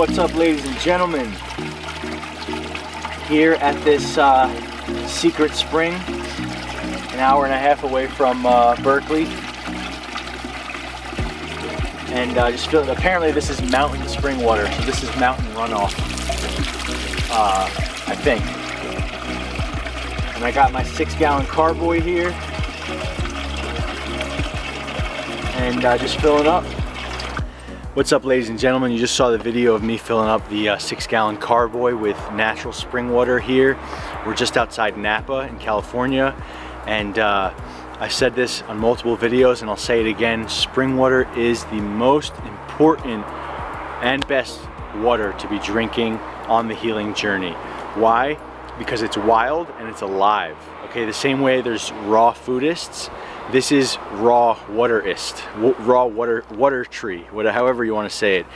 What's up, ladies and gentlemen? Here at this secret spring, an hour and a half away from Berkeley, and just feeling. Apparently, this is mountain spring water, so this is mountain runoff. I think. And I got my 6-gallon carboy here, and just filling up. What's up, ladies and gentlemen? You just saw the video of me filling up the 6-gallon carboy with natural spring water here. We're just outside Napa in California, and I've said this on multiple videos and I'll say it again, spring water is the most important and best water to be drinking on the healing journey. Why? Because it's wild and it's alive. Okay, the same way there's raw foodists, this is raw waterist, raw water tree, however you want to say it.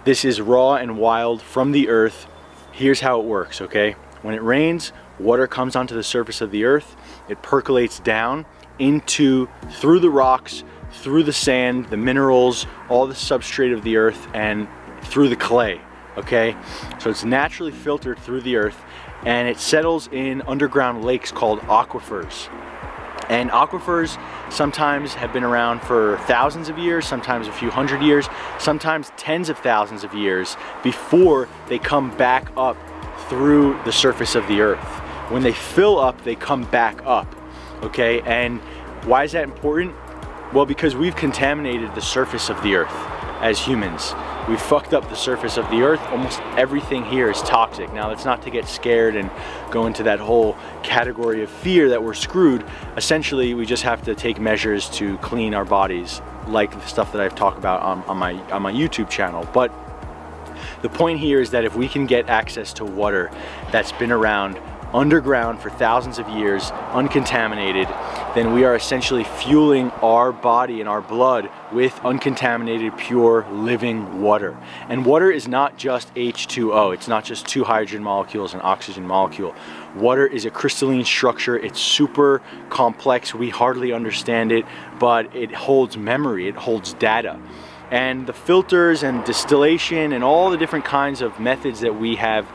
This is raw and wild from the earth. Here's how it works, okay? When it rains, water comes onto the surface of the earth, it percolates down through the rocks, through the sand, the minerals, all the substrate of the earth, and through the clay, okay? So it's naturally filtered through the earth, and it settles in underground lakes called aquifers. And aquifers sometimes have been around for thousands of years, sometimes a few hundred years, sometimes tens of thousands of years before they come back up through the surface of the earth. When they fill up, they come back up, okay? And why is that important? Well, because we've contaminated the surface of the earth as humans. We've fucked up the surface of the earth. Almost everything here is toxic. Now, that's not to get scared and go into that whole category of fear that we're screwed. Essentially, we just have to take measures to clean our bodies, like the stuff that I've talked about on my YouTube channel. But the point here is that if we can get access to water that's been around underground for thousands of years, uncontaminated, then we are essentially fueling our body and our blood with uncontaminated, pure, living water. And water is not just H2O. It's not just 2 hydrogen molecules and oxygen molecule. Water is a crystalline structure. It's super complex. We hardly understand it, but it holds memory. It holds data. And the filters and distillation and all the different kinds of methods that we have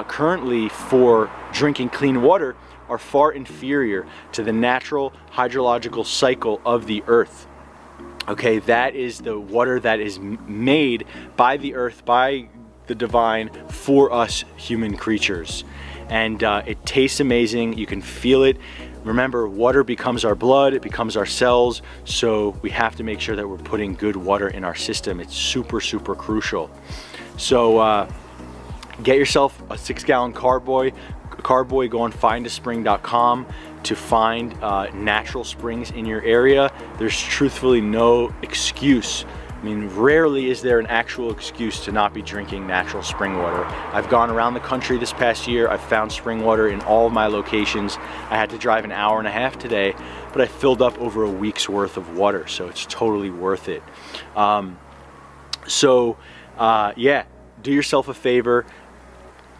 currently for drinking clean water are far inferior to the natural hydrological cycle of the earth. Okay, that is the water that is made by the earth, by the divine, for us human creatures. And it tastes amazing. You can feel it. Remember, water becomes our blood, it becomes our cells, so we have to make sure that we're putting good water in our system. It's super, super crucial. So get yourself a 6-gallon carboy. Go on findaspring.com to find natural springs in your area. There's truthfully no excuse. I mean, rarely is there an actual excuse to not be drinking natural spring water. I've gone around the country this past year. I've found spring water in all of my locations. I had to drive an hour and a half today, but I filled up over a week's worth of water, so it's totally worth it. Yeah, do yourself a favor.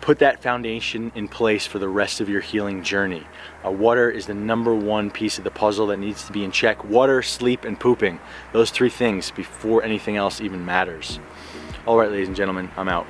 Put that foundation in place for the rest of your healing journey. Water is the #1 piece of the puzzle that needs to be in check. Water, sleep, and pooping. Those 3 things before anything else even matters. All right, ladies and gentlemen, I'm out.